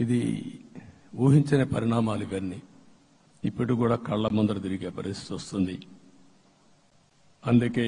ఇది ఊహించని పరిణామాలు ఇవన్నీ ఇప్పుడు కూడా కళ్ళ ముందర తిరిగే పరిస్థితి వస్తుంది. అందుకే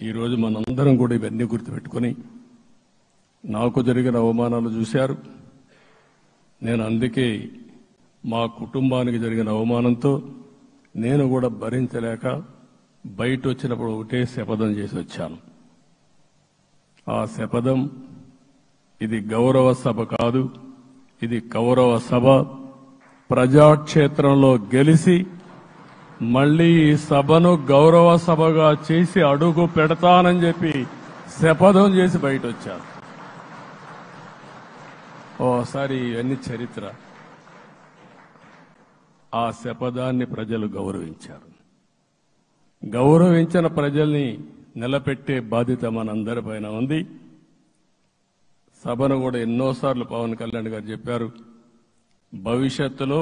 ఈరోజు మనందరం కూడా ఇవన్నీ గుర్తుపెట్టుకొని నాకు జరిగిన అవమానాలు చూశారు. నేను అందుకే మా కుటుంబానికి జరిగిన అవమానంతో నేను కూడా భరించలేక బయట వచ్చినప్పుడు ఒకటే శపథం చేసి వచ్చాను. ఆ శపథం ఇది గౌరవ సభ కాదు, ఇది కౌరవ సభ. ప్రజాక్షేత్రంలో గెలిచి మళ్లీ ఈ సభను గౌరవ సభగా చేసి అడుగు పెడతానని చెప్పి శపథం చేసి బయట వచ్చాను. ఓసారి ఇవన్నీ చరిత్ర. ఆ శపథాన్ని ప్రజలు గౌరవించారు. గౌరవించిన ప్రజల్ని నిలబెట్టే బాధ్యత మనందరిపైన ఉంది. సభను కూడా ఎన్నోసార్లు పవన్ కళ్యాణ్ గారు చెప్పారు, భవిష్యత్తులో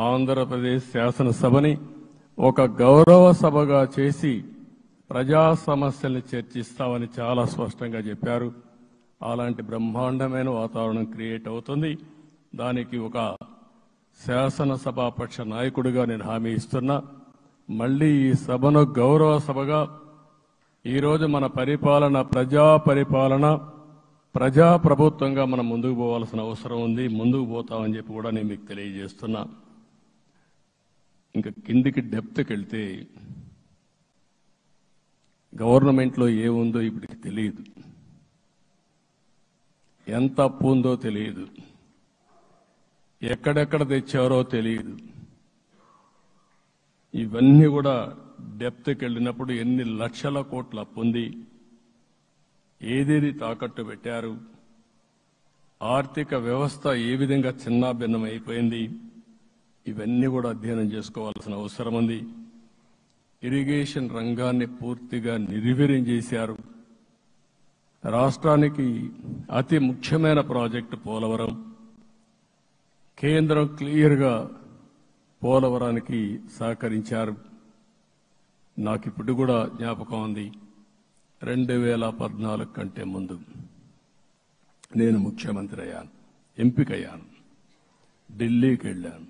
ఆంధ్రప్రదేశ్ శాసనసభని ఒక గౌరవ సభగా చేసి ప్రజా సమస్యల్ని చర్చిస్తామని చాలా స్పష్టంగా చెప్పారు. అలాంటి బ్రహ్మాండమైన వాతావరణం క్రియేట్ అవుతుంది. దానికి ఒక శాసనసభాపక్ష నాయకుడిగా నేను హామీ ఇస్తున్నా. మళ్లీ ఈ సభను గౌరవ సభగా ఈరోజు మన పరిపాలన ప్రజా పరిపాలన ప్రజా ప్రభుత్వంగా మనం ముందుకు పోవాల్సిన అవసరం ఉంది. ముందుకు పోతామని చెప్పి కూడా నేను మీకు తెలియజేస్తున్నా. ఇంకా కిందికి డెప్త్కి వెళ్తే గవర్నమెంట్లో ఏముందో ఇప్పటికి తెలియదు, ఎంత అప్పు ఉందో తెలియదు, ఎక్కడెక్కడ తెచ్చారో తెలియదు. ఇవన్నీ కూడా డెప్త్కి వెళ్ళినప్పుడు ఎన్ని లక్షల కోట్ల అప్పు ఉంది, ఏదేది తాకట్టు పెట్టారు, ఆర్థిక వ్యవస్థ ఏ విధంగా చిన్నాభిన్నం అయిపోయింది, ఇవన్నీ కూడా అధ్యయనం చేసుకోవాల్సిన అవసరం ఉంది. ఇరిగేషన్ రంగాన్ని పూర్తిగా నిర్వీర్యం చేశారు. రాష్ట్రానికి అతి ముఖ్యమైన ప్రాజెక్టు పోలవరం. కేంద్రం క్లియర్గా పోలవరానికి సహకరించారు. నాకు ఇప్పుడు కూడా జ్ఞాపకం ఉంది, 2014 కంటే ముందు నేను ముఖ్యమంత్రి అయ్యాను, ఎంపికయ్యాను, ఢిల్లీకి వెళ్ళాను.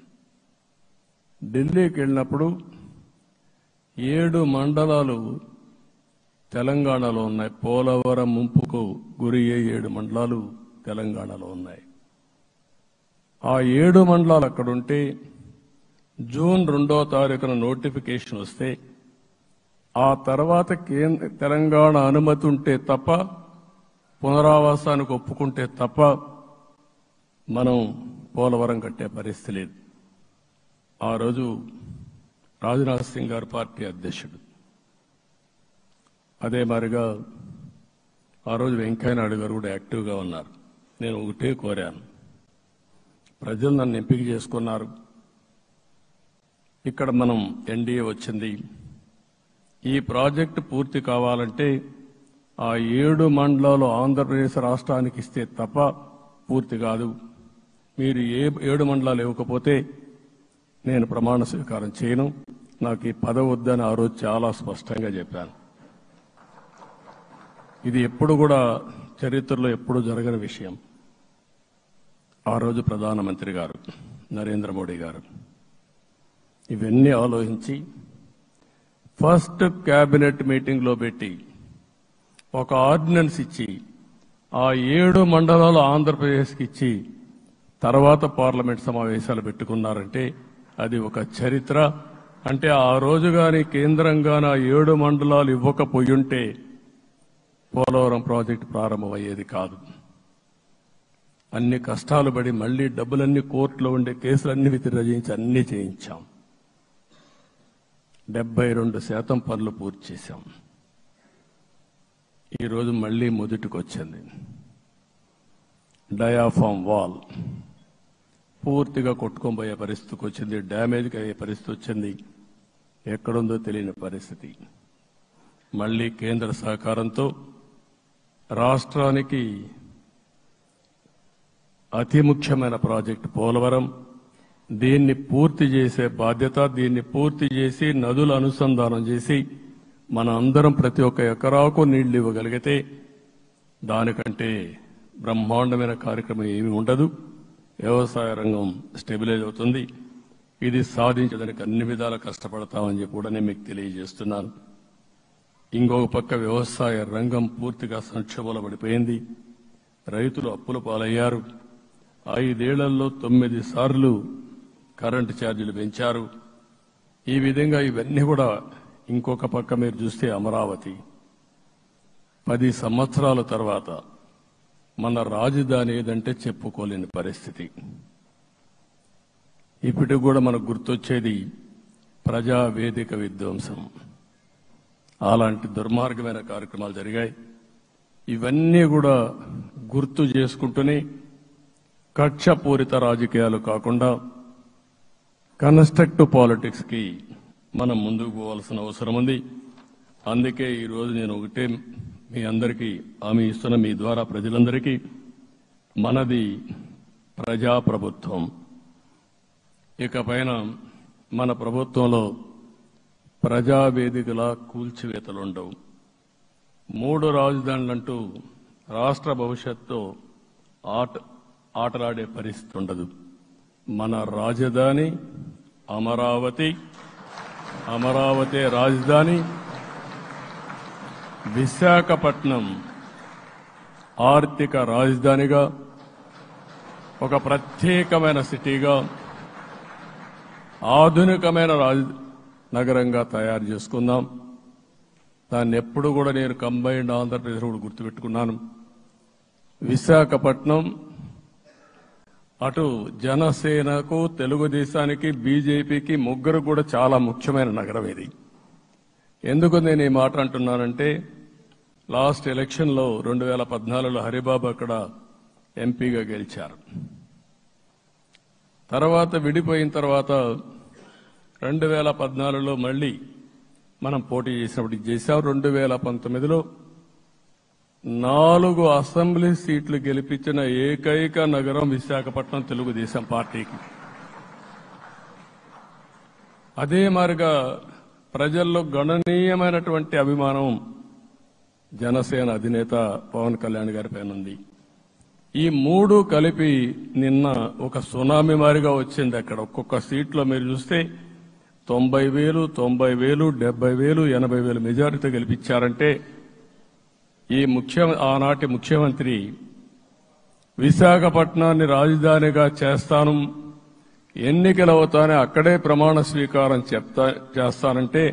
ఢిల్లీకి వెళ్ళినప్పుడు 7 మండలాలు తెలంగాణలో ఉన్నాయి. పోలవరం ముంపుకు గురి అయ్యే 7 మండలాలు తెలంగాణలో ఉన్నాయి. ఆ 7 మండలాలు అక్కడుంటే జూన్ 2వ తారీఖున నోటిఫికేషన్ వస్తే ఆ తర్వాత తెలంగాణ అనుమతి ఉంటే తప్ప, పునరావాసానికి ఒప్పుకుంటే తప్ప మనం పోలవరం కట్టే పరిస్థితి లేదు. ఆ రోజు రాజ్నాథ్ సింగ్ గారు పార్టీ అధ్యక్షుడు, అదే మాదిరిగా ఆ రోజు వెంకయ్యనాయుడు గారు కూడా యాక్టివ్గా ఉన్నారు. నేను ఒకటే కోరాను, ప్రజలు నన్ను ఎంపిక చేసుకున్నారు, ఇక్కడ మనం ఎన్డీఏ వచ్చింది, ఈ ప్రాజెక్టు పూర్తి కావాలంటే ఆ 7 మండలాలు ఆంధ్రప్రదేశ్ రాష్ట్రానికి ఇస్తే తప్ప పూర్తి కాదు. మీరు 7 మండలాలు ఇవ్వకపోతే నేను ప్రమాణ స్వీకారం చేయను, నాకు ఈ పదవి వద్దని ఆ రోజు చాలా స్పష్టంగా చెప్పాను. ఇది ఎప్పుడు కూడా చరిత్రలో ఎప్పుడు జరగని విషయం. ఆ రోజు ప్రధానమంత్రి గారు నరేంద్ర మోడీ గారు ఇవన్నీ ఆలోచించి ఫస్ట్ కేబినెట్ మీటింగ్లో పెట్టి ఒక ఆర్డినెన్స్ ఇచ్చి ఆ 7 మండలాలు ఆంధ్రప్రదేశ్కి ఇచ్చి తర్వాత పార్లమెంట్ సమావేశాలు పెట్టుకున్నారంటే అది ఒక చరిత్ర. అంటే ఆ రోజు గాని కేంద్రంగాన 7 మండలాలు ఇవ్వకపోయుంటే పోలవరం ప్రాజెక్టు ప్రారంభమయ్యేది కాదు. అన్ని కష్టాలు పడి మళ్లీ డబ్బులన్నీ కోర్టులో ఉండే కేసులన్నీ విత్డ్రా చేయించి అన్నీ చేయించాం. 72% పనులు పూర్తి చేశాం. ఈరోజు మళ్లీ మొదటికి వచ్చింది. డయాఫామ్ వాల్ పూర్తిగా కొట్టుకోబోయే పరిస్థితికి వచ్చింది, డ్యామేజ్కి అయ్యే పరిస్థితి వచ్చింది, ఎక్కడుందో తెలియని పరిస్థితి. మళ్లీ కేంద్ర సహకారంతో రాష్ట్రానికి అతి ముఖ్యమైన ప్రాజెక్టు పోలవరం, దీన్ని పూర్తి చేసే బాధ్యత, దీన్ని పూర్తి చేసి నదుల అనుసంధానం చేసి మన అందరం ప్రతి ఒక్క ఎకరాకు నీళ్లు ఇవ్వగలిగితే దానికంటే బ్రహ్మాండమైన కార్యక్రమం ఏమీ ఉండదు. వ్యవసాయ రంగం స్టెబిలైజ్ అవుతుంది. ఇది సాధించడానికి అన్ని విధాలా కష్టపడతామని చెప్పి కూడా నేను మీకు తెలియజేస్తున్నాను. ఇంకొక పక్క వ్యవసాయ రంగం పూర్తిగా సంక్షోభంలో పడిపోయింది. రైతులు అప్పుల పాలయ్యారు. 5 ఏళ్లలో 9 సార్లు కరెంటు ఛార్జీలు పెంచారు. ఈ విధంగా ఇవన్నీ కూడా ఇంకొక పక్క మీరు చూస్తే అమరావతి 10 సంవత్సరాల తర్వాత మన రాజధాని ఏదంటే చెప్పుకోలేని పరిస్థితి. ఇప్పటికి కూడా మనకు గుర్తొచ్చేది ప్రజావేదిక విధ్వంసం. అలాంటి దుర్మార్గమైన కార్యక్రమాలు జరిగాయి. ఇవన్నీ కూడా గుర్తు చేసుకుంటూనే కక్షపూరిత రాజకీయాలు కాకుండా కన్స్ట్రక్టివ్ పాలిటిక్స్ కి మనం ముందుకు పోవాల్సిన అవసరం ఉంది. అందుకే ఈరోజు నేను ఒకటే మీ అందరికీ హామీ ఇస్తున్న, మీ ద్వారా ప్రజలందరికీ, మనది ప్రజాప్రభుత్వం. ఇకపైన మన ప్రభుత్వంలో ప్రజావేదికల కూల్చివేతలుండవు. 3 రాజధానులంటూ రాష్ట్ర భవిష్యత్తు ఆటలాడే పరిస్థితి ఉండదు. మన రాజధాని అమరావతి, అమరావతి రాజధాని. విశాఖపట్నం ఆర్థిక రాజధానిగా, ఒక ప్రత్యేకమైన సిటీగా, ఆధునికమైన నగరంగా తయారు చేసుకుందాం. దాన్ని ఎప్పుడు కూడా నేను కంబైన్డ్ ఆంధ్రప్రదేశ్ కూడా గుర్తుపెట్టుకున్నాను. విశాఖపట్నం అటు జనసేనకు, తెలుగుదేశానికి, బీజేపీకి ముగ్గురు కూడా చాలా ముఖ్యమైన నగరం ఇది. ఎందుకు నేను ఈ మాట అంటున్నానంటే, లాస్ట్ ఎలక్షన్లో 2014లో హరిబాబు అక్కడ ఎంపీగా గెలిచారు. తర్వాత విడిపోయిన తర్వాత 2014లో మళ్లీ మనం పోటీ చేసినప్పుడు చేశాం. 2019లో 4 అసెంబ్లీ సీట్లు గెలిపించిన ఏకైక నగరం విశాఖపట్నం తెలుగుదేశం పార్టీకి. అదే మాదిరిగా ప్రజల్లో గణనీయమైనటువంటి అభిమానం జనసేన అధినేత పవన్ కళ్యాణ్ గారి పైన ఉంది. ఈ 3 కలిపి నిన్న ఒక సునామీ మారిగా వచ్చింది. అక్కడ ఒక్కొక్క సీట్లో మీరు చూస్తే 90,000, 90,000, 70,000, 80,000 మెజారిటీ గెలిపించారంటే ఆనాటి ముఖ్యమంత్రి విశాఖపట్నాన్ని రాజధానిగా చేస్తాను, ఎన్నికలవుతానే అక్కడే ప్రమాణ స్వీకారం చేస్తానంటే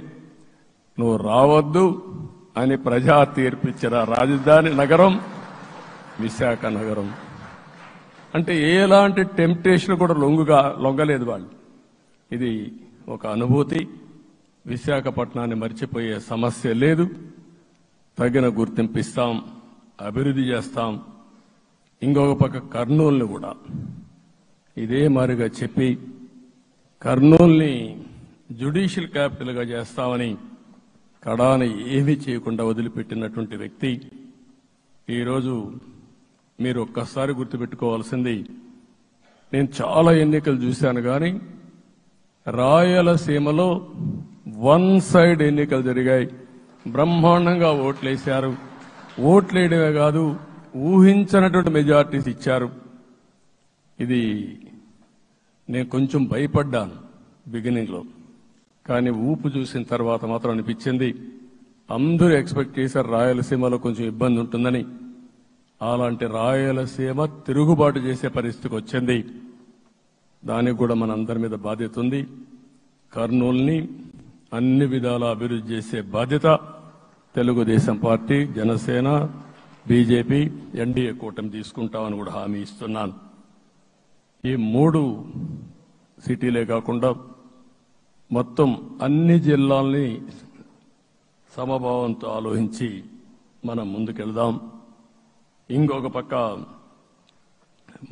నువ్వు రావద్దు అని ప్రజా తీర్పిచ్చిన రాజధాని నగరం విశాఖ నగరం. అంటే ఎలాంటి టెంప్టేషన్ కూడా లొంగలేదు వాళ్ళు. ఇది ఒక అనుభూతి. విశాఖపట్నాన్ని మర్చిపోయే సమస్య లేదు. తగిన గుర్తింపు ఇస్తాం, అభివృద్ధి చేస్తాం. ఇంకొక పక్క కర్నూలుని కూడా ఇదే మాదిరిగా చెప్పి కర్నూలుని జ్యుడిషియల్ క్యాపిటల్గా చేస్తామని కడాన ఏమీ చేయకుండా వదిలిపెట్టినటువంటి వ్యక్తి. ఈరోజు మీరు ఒక్కసారి గుర్తుపెట్టుకోవాల్సింది, నేను చాలా ఎన్నికలు చూశాను కానీ రాయలసీమలో 1 సైడ్ ఎన్నికలు జరిగాయి. బ్రహ్మాండంగా ఓట్లేశారు. ఓట్లేయడమే కాదు, ఊహించినటువంటి మెజార్టీస్ ఇచ్చారు. ఇది నేను కొంచెం భయపడ్డాను బిగినింగ్లో, కానీ ఊపు చూసిన తర్వాత మాత్రం అనిపించింది అందరూ ఎక్స్పెక్ట్ చేశారు రాయలసీమలో కొంచెం ఇబ్బంది ఉంటుందని. అలాంటి రాయలసీమ తిరుగుబాటు చేసే పరిస్థితికి వచ్చింది. దానికి కూడా మనందరి మీద బాధ్యత ఉంది. కర్నూలుని అన్ని విధాలా అభివృద్ధి చేసే బాధ్యత Telugu Desam party, Janasena, BJP, NDA కూటమి తీసుకుంటామని కూడా హామీ ఇస్తున్నాను. ఈ 3 సిటీలే కాకుండా మొత్తం అన్ని జిల్లాల్ని సమభావంతో ఆలోచించి మనం ముందుకెళ్దాం. ఇంకొక పక్క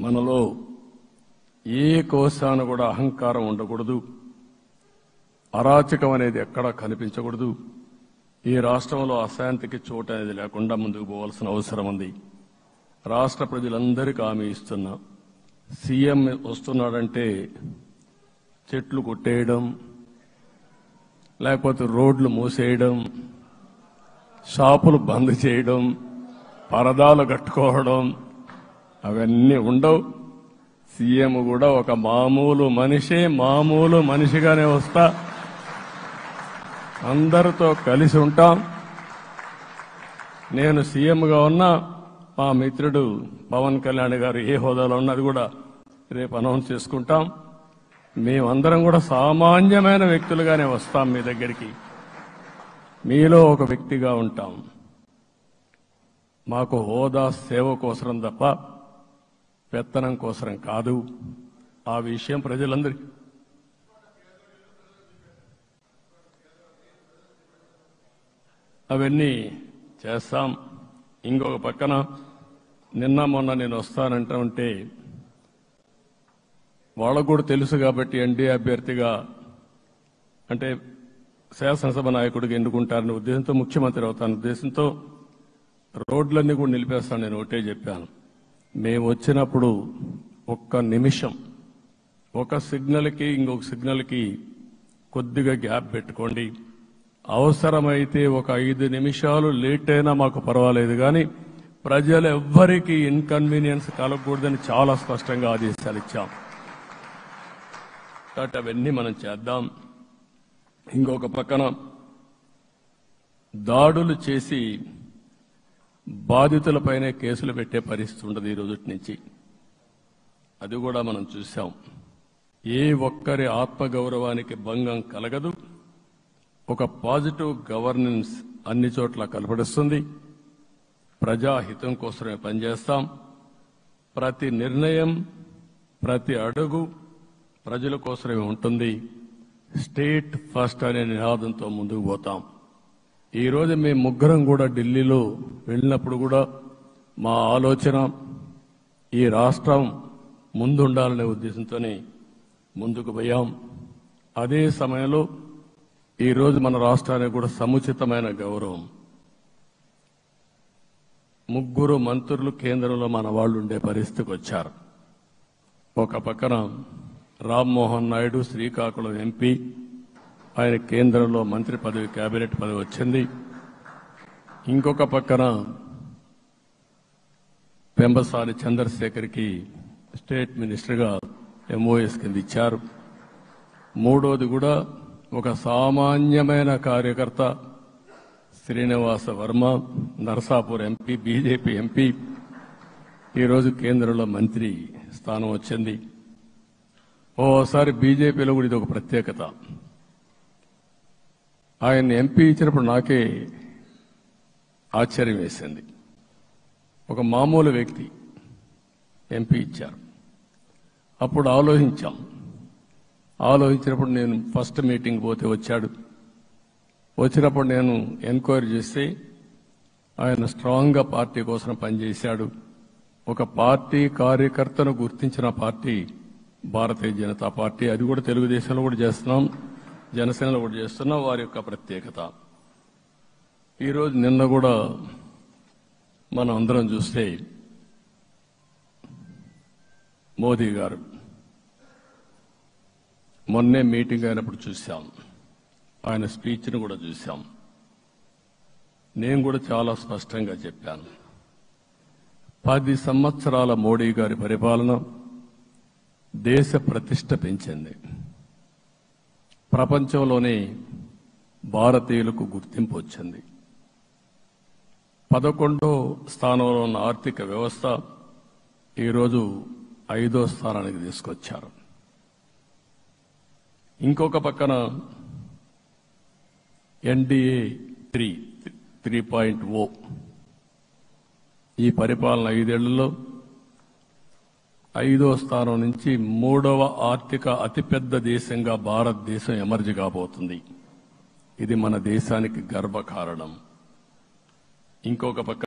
మనలో ఏ కోశాన కూడా అహంకారం ఉండకూడదు, అరాచకం అనేది ఎక్కడా కనిపించకూడదు. ఈ రాష్ట్రంలో అశాంతికి చోటు అనేది లేకుండా ముందుకు పోవాల్సిన అవసరం ఉంది. రాష్ట్ర ప్రజలందరికీ హామీ ఇస్తున్నా, సీఎం వస్తున్నాడంటే చెట్లు కొట్టేయడం, లేకపోతే రోడ్లు మూసేయడం, షాపులు బంద్ చేయడం, పరదాలు కట్టుకోవడం అవన్నీ ఉండవు. సీఎం కూడా ఒక మామూలు మనిషిగానే వస్తా, అందరితో కలిసి ఉంటాం. నేను సీఎంగా ఉన్నా మా మిత్రుడు పవన్ కళ్యాణ్ గారు ఏ హోదాలో ఉన్నది కూడా రేపు అనౌన్స్ చేసుకుంటాం. మేమందరం కూడా సామాన్యమైన వ్యక్తులుగానే వస్తాం మీ దగ్గరికి, మీలో ఒక వ్యక్తిగా ఉంటాం. మాకు హోదా సేవ కోసరం తప్ప పెత్తనం కోసరం కాదు. ఆ విషయం ప్రజలందరికీ అవన్నీ చేస్తాం. ఇంకొక పక్కన నిన్న మొన్న నేను వస్తానంటే వాళ్ళకు కూడా తెలుసు కాబట్టి ఎన్డీఏ అభ్యర్థిగా అంటే శాసనసభ నాయకుడిగా ఎన్నుకుంటారనే ఉద్దేశంతో, ముఖ్యమంత్రి అవుతాను ఉద్దేశంతో రోడ్లన్నీ కూడా నిలిపేస్తాను. నేను ఒకటే చెప్పాను, మేము వచ్చినప్పుడు ఒక్క నిమిషం ఒక సిగ్నల్కి ఇంకొక సిగ్నల్కి కొద్దిగా గ్యాప్ పెట్టుకోండి. అవసరమైతే ఒక 5 నిమిషాలు లేట్ అయినా మాకు పర్వాలేదు, కానీ ప్రజలు ఎవ్వరికీ ఇన్కన్వీనియన్స్ కలగకూడదని చాలా స్పష్టంగా ఆదేశాలు ఇచ్చాం. కాబట్టి అవన్నీ మనం చేద్దాం. ఇంకొక పక్కన దాడులు చేసి బాధితులపైనే కేసులు పెట్టే పరిస్థితి ఉండదు ఈ రోజు నుంచి. అది కూడా మనం చూశాం. ఏ ఒక్కరి ఆత్మగౌరవానికి భంగం కలగదు. ఒక పాజిటివ్ గవర్నెన్స్ అన్ని చోట్ల కనపడుస్తుంది. ప్రజాహితం కోసమే పనిచేస్తాం. ప్రతి నిర్ణయం, ప్రతి అడుగు ప్రజల కోసమే ఉంటుంది. స్టేట్ ఫస్ట్ అనే నినాదంతో ముందుకు పోతాం. ఈ రోజు మేము ముగ్గురం కూడా ఢిల్లీలో వెళ్ళినప్పుడు కూడా మా ఆలోచన ఈ రాష్ట్రం ముందుండాలనే ఉద్దేశంతోనే ముందుకు పోయాం. అదే సమయంలో ఈరోజు మన రాష్ట్రానికి కూడా సముచితమైన గౌరవం. 3 మంత్రులు కేంద్రంలో మన వాళ్ళు ఉండే పరిస్థితికి వచ్చారు. ఒక పక్కన రామ్మోహన్ నాయుడు శ్రీకాకుళం ఎంపీ, ఆయన కేంద్రంలో మంత్రి పదవి, కేబినెట్ పదవి వచ్చింది. ఇంకొక పక్కన పెంబసాని చంద్రశేఖర్కి స్టేట్ మినిస్టర్గా ఎంఓఎస్ కింద ఇచ్చారు. మూడోది కూడా ఒక సామాన్యమైన కార్యకర్త Srinivasa Varma, Narasapur MP, BJP MP, ఈరోజు కేంద్రంలో మంత్రి స్థానం వచ్చింది. ఓసారి బీజేపీలో కూడా ఇది ఒక ప్రత్యేకత. ఆయన ఎంపీ ఇచ్చినప్పుడు నాకే ఆశ్చర్యం వేసింది. ఒక మామూలు వ్యక్తి ఎంపీ ఇచ్చారు. అప్పుడు ఆలోచించినప్పుడు నేను ఫస్ట్ మీటింగ్ పోతే వచ్చాడు. వచ్చినప్పుడు నేను ఎంక్వైరీ చేస్తే ఆయన స్ట్రాంగ్గా పార్టీ కోసం పనిచేశాడు. ఒక పార్టీ కార్యకర్తను గుర్తించిన పార్టీ భారతీయ జనతా పార్టీ. అది కూడా తెలుగుదేశంలో కూడా చేస్తున్నాం, జనసేనలో కూడా చేస్తున్నాం. వారి యొక్క ప్రత్యేకత. ఈరోజు నిన్న కూడా మనం అందరం చూస్తే మోదీ గారు మొన్నే మీటింగ్ అయినప్పుడు చూశాం, ఆయన స్పీచ్ను కూడా చూశాం. నేను కూడా చాలా స్పష్టంగా చెప్పాను, 10 సంవత్సరాల మోడీ గారి పరిపాలన దేశ ప్రతిష్ట పెంచింది. ప్రపంచంలోనే భారతీయులకు గుర్తింపు వచ్చింది. 11వ స్థానంలో ఉన్న ఆర్థిక వ్యవస్థ ఈరోజు 5వ స్థానానికి తీసుకొచ్చారు. ఇంకొక పక్కన ఎన్డీఏ 3.0 ఈ పరిపాలన 5 ఏళ్లలో 5వ స్థానం నుంచి 3వ ఆర్థిక అతిపెద్ద దేశంగా భారతదేశం ఎమర్జ్ కాబోతుంది. ఇది మన దేశానికి గర్వకారణం. ఇంకొక పక్క